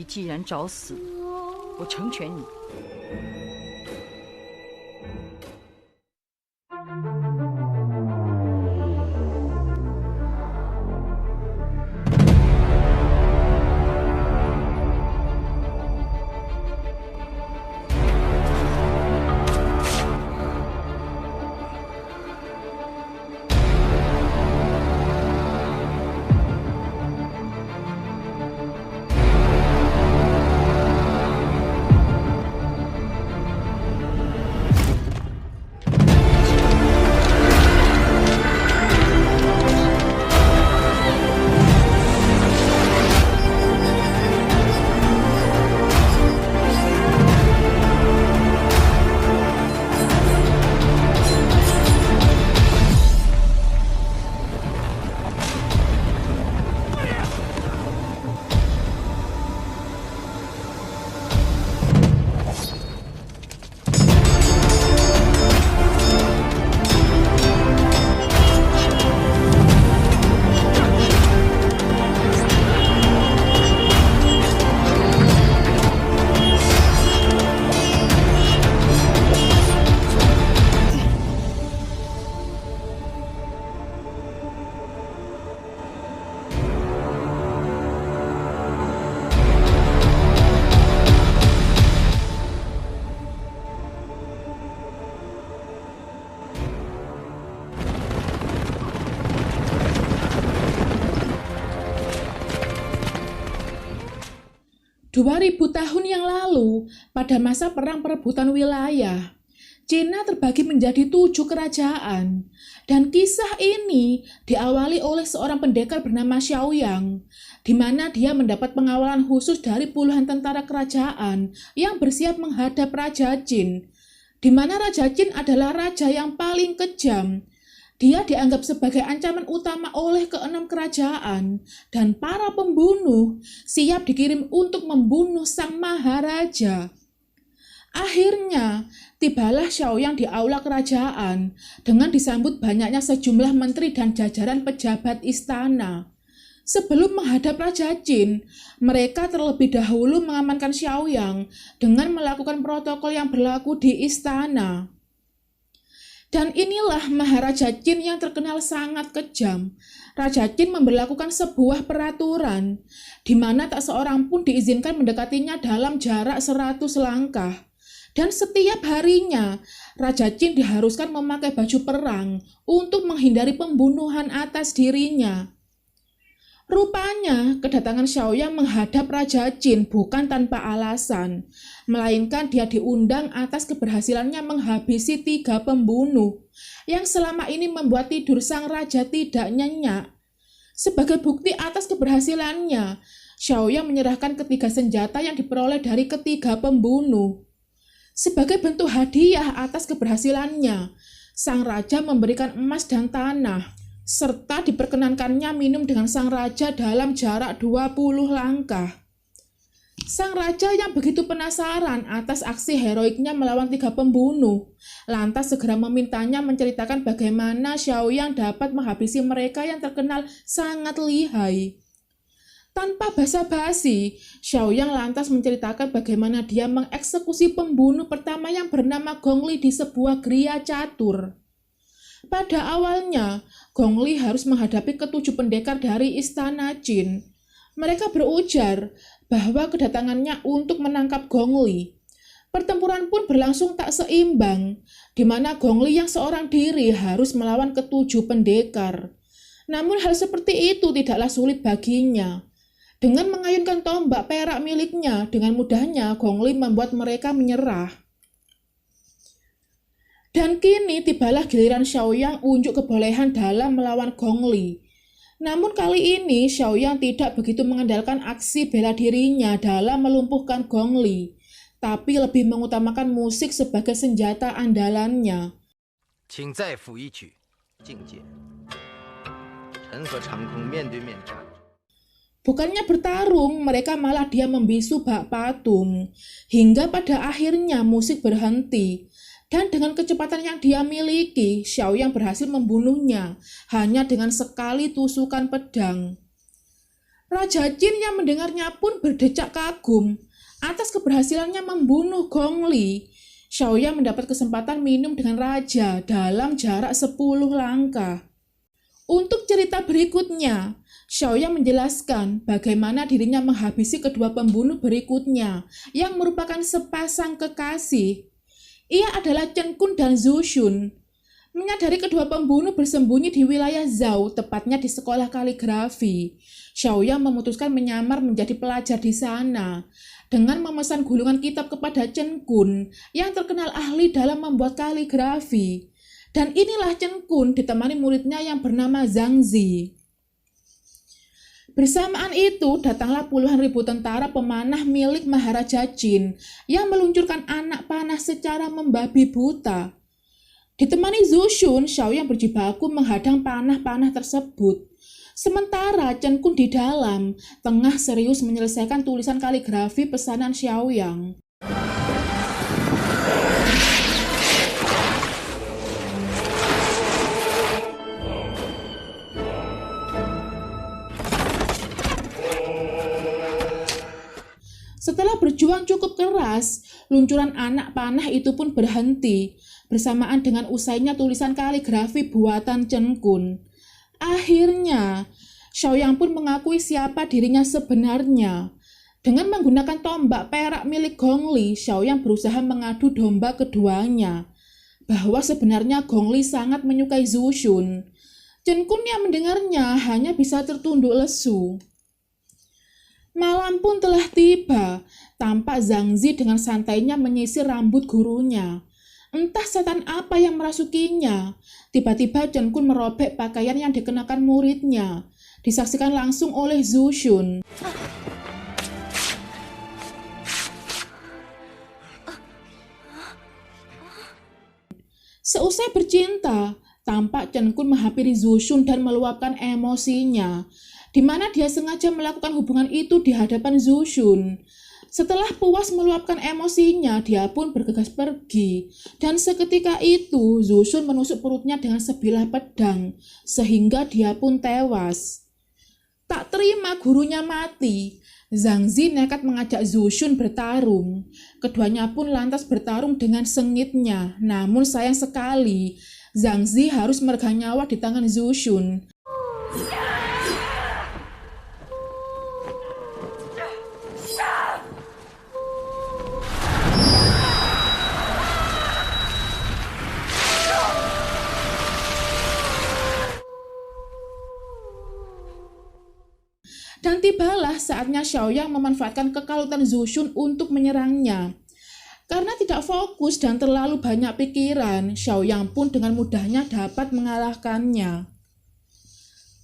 你既然找死，我成全你。Tahun yang lalu, pada masa perang perebutan wilayah, Cina terbagi menjadi 7 kerajaan, dan kisah ini diawali oleh seorang pendekar bernama Xiaoyang, di mana dia mendapat pengawalan khusus dari puluhan tentara kerajaan yang bersiap menghadap Raja Jin, di mana Raja Jin adalah raja yang paling kejam. Dia dianggap sebagai ancaman utama oleh keenam kerajaan, dan para pembunuh siap dikirim untuk membunuh sang maharaja. Akhirnya, tibalah Xiaoyang di aula kerajaan dengan disambut banyaknya sejumlah menteri dan jajaran pejabat istana. Sebelum menghadap Raja Jin, mereka terlebih dahulu mengamankan Xiaoyang dengan melakukan protokol yang berlaku di istana. Dan inilah Maharaja Jin yang terkenal sangat kejam. Raja Jin memberlakukan sebuah peraturan, di mana tak seorang pun diizinkan mendekatinya dalam jarak 100 langkah. Dan setiap harinya, Raja Jin diharuskan memakai baju perang untuk menghindari pembunuhan atas dirinya. Rupanya, kedatangan Xiaoyang menghadap Raja Jin bukan tanpa alasan, melainkan dia diundang atas keberhasilannya menghabisi 3 pembunuh, yang selama ini membuat tidur sang raja tidak nyenyak. Sebagai bukti atas keberhasilannya, Xiaoyang menyerahkan ketiga senjata yang diperoleh dari ketiga pembunuh. Sebagai bentuk hadiah atas keberhasilannya, sang raja memberikan emas dan tanah, serta diperkenankannya minum dengan sang raja dalam jarak 20 langkah. Sang raja yang begitu penasaran atas aksi heroiknya melawan 3 pembunuh, lantas segera memintanya menceritakan bagaimana Xiaoyang dapat menghabisi mereka yang terkenal sangat lihai. Tanpa basa-basi, Xiaoyang lantas menceritakan bagaimana dia mengeksekusi pembunuh pertama yang bernama Gong Li di sebuah gria catur. Pada awalnya, Gong Li harus menghadapi ke-7 pendekar dari istana Jin. Mereka berujar bahwa kedatangannya untuk menangkap Gong Li. Pertempuran pun berlangsung tak seimbang, di mana Gong Li yang seorang diri harus melawan ke-7 pendekar. Namun hal seperti itu tidaklah sulit baginya. Dengan mengayunkan tombak perak miliknya, dengan mudahnya Gong Li membuat mereka menyerah. Dan kini tibalah giliran Xiaoyang unjuk kebolehan dalam melawan Gong Li. Namun kali ini Xiaoyang tidak begitu mengandalkan aksi bela dirinya dalam melumpuhkan Gong Li, tapi lebih mengutamakan musik sebagai senjata andalannya. 请再抚一曲境界，臣和长空面对面战。 Bukannya bertarung, mereka malah dia membisu bak patung, hingga pada akhirnya musik berhenti. Dan dengan kecepatan yang dia miliki, Xiaoyang berhasil membunuhnya hanya dengan sekali tusukan pedang. Raja Jin yang mendengarnya pun berdecak kagum atas keberhasilannya membunuh Gong Li. Xiaoyang mendapat kesempatan minum dengan raja dalam jarak 10 langkah. Untuk cerita berikutnya, Xiaoyang menjelaskan bagaimana dirinya menghabisi kedua pembunuh berikutnya yang merupakan sepasang kekasih. Ia adalah Chen Kun dan Zhu Xun. Menyadari kedua pembunuh bersembunyi di wilayah Zhao, tepatnya di sekolah kaligrafi, Xiaoyang memutuskan menyamar menjadi pelajar di sana dengan memesan gulungan kitab kepada Chen Kun yang terkenal ahli dalam membuat kaligrafi. Dan inilah Chen Kun ditemani muridnya yang bernama Zhang Zi. Bersamaan itu, datanglah puluhan ribu tentara pemanah milik Maharaja Jin yang meluncurkan anak panah secara membabi buta. Ditemani Zhu Xun, Xiaoyang berjibaku menghadang panah-panah tersebut. Sementara Chen Kun di dalam, tengah serius menyelesaikan tulisan kaligrafi pesanan Xiaoyang. Setelah berjuang cukup keras, luncuran anak panah itu pun berhenti, bersamaan dengan usainya tulisan kaligrafi buatan Chen Kun. Akhirnya, Xiaoyang pun mengakui siapa dirinya sebenarnya. Dengan menggunakan tombak perak milik Gong Li, Xiaoyang berusaha mengadu domba keduanya, bahwa sebenarnya Gong Li sangat menyukai Zhu Xun. Chen Kun yang mendengarnya hanya bisa tertunduk lesu. Malam pun telah tiba, tampak Zhang Zi dengan santainya menyisir rambut gurunya. Entah setan apa yang merasukinya. Tiba-tiba Chen Kun merobek pakaian yang dikenakan muridnya. Disaksikan langsung oleh Zhu Xun. Seusai bercinta, tampak Chen Kun menghampiri Zhu Xun dan meluapkan emosinya, di mana dia sengaja melakukan hubungan itu di hadapan Zhu Xun. Setelah puas meluapkan emosinya, dia pun bergegas pergi. Dan seketika itu, Zhu Xun menusuk perutnya dengan sebilah pedang, sehingga dia pun tewas. Tak terima gurunya mati, Zhang Zi nekat mengajak Zhu Xun bertarung. Keduanya pun lantas bertarung dengan sengitnya. Namun sayang sekali, Zhang Zi harus meregang nyawa di tangan Zhu Xun. Dan tibalah saatnya Xiaoyang memanfaatkan kekalutan Zhu Xun untuk menyerangnya. Karena tidak fokus dan terlalu banyak pikiran, Xiaoyang pun dengan mudahnya dapat mengalahkannya.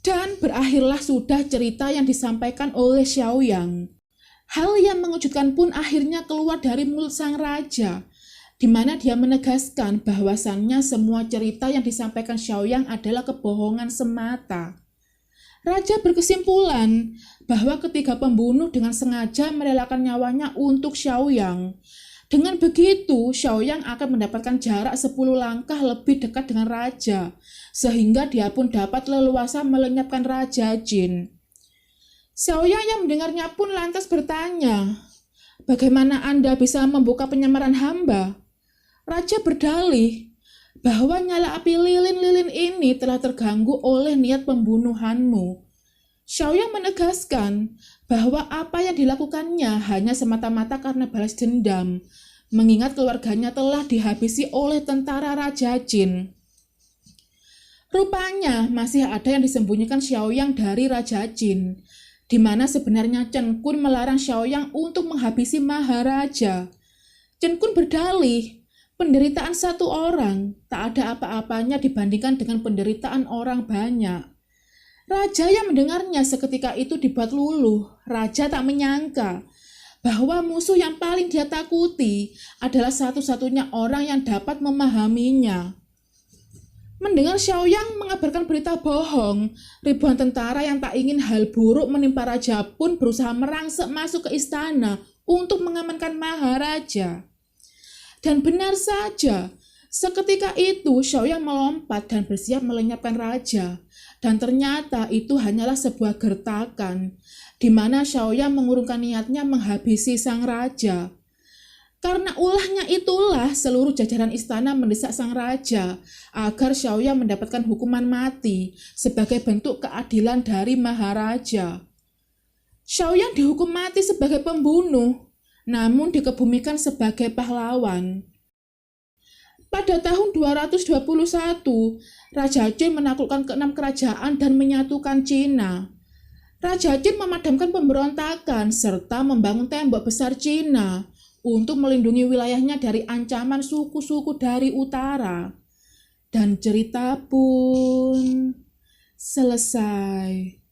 Dan berakhirlah sudah cerita yang disampaikan oleh Xiaoyang. Hal yang mengejutkan pun akhirnya keluar dari mulut sang raja, di mana dia menegaskan bahwasannya semua cerita yang disampaikan Xiaoyang adalah kebohongan semata. Raja berkesimpulan bahwa ketiga pembunuh dengan sengaja merelakan nyawanya untuk Xiaoyang. Dengan begitu, Xiaoyang akan mendapatkan jarak 10 langkah lebih dekat dengan raja, sehingga dia pun dapat leluasa melenyapkan Raja Jin. Xiaoyang yang mendengarnya pun lantas bertanya, "Bagaimana Anda bisa membuka penyamaran hamba?" Raja berdalih bahwa nyala api lilin-lilin ini telah terganggu oleh niat pembunuhanmu. Xiaoyang menegaskan bahwa apa yang dilakukannya hanya semata-mata karena balas dendam, mengingat keluarganya telah dihabisi oleh tentara Raja Jin. Rupanya masih ada yang disembunyikan Xiaoyang dari Raja Jin, di mana sebenarnya Chen Kun melarang Xiaoyang untuk menghabisi Maharaja. Chen Kun berdalih, penderitaan satu orang tak ada apa-apanya dibandingkan dengan penderitaan orang banyak. Raja yang mendengarnya seketika itu dibuat luluh. Raja tak menyangka bahwa musuh yang paling dia takuti adalah satu-satunya orang yang dapat memahaminya. Mendengar Xiaoyang mengabarkan berita bohong, ribuan tentara yang tak ingin hal buruk menimpa raja pun berusaha merangsek masuk ke istana untuk mengamankan Maharaja. Dan benar saja, seketika itu Xiaoyang melompat dan bersiap melenyapkan raja. Dan ternyata itu hanyalah sebuah gertakan. di mana Xiaoyan mengurungkan niatnya menghabisi sang raja. Karena ulahnya itulah seluruh jajaran istana mendesak sang raja agar Xiaoyan mendapatkan hukuman mati sebagai bentuk keadilan dari Maharaja. Xiaoyan dihukum mati sebagai pembunuh, namun dikebumikan sebagai pahlawan. Pada tahun 221, Raja Jin menaklukkan ke-6 kerajaan dan menyatukan Cina. Raja Jin memadamkan pemberontakan serta membangun tembok besar Cina untuk melindungi wilayahnya dari ancaman suku-suku dari utara. Dan cerita pun selesai.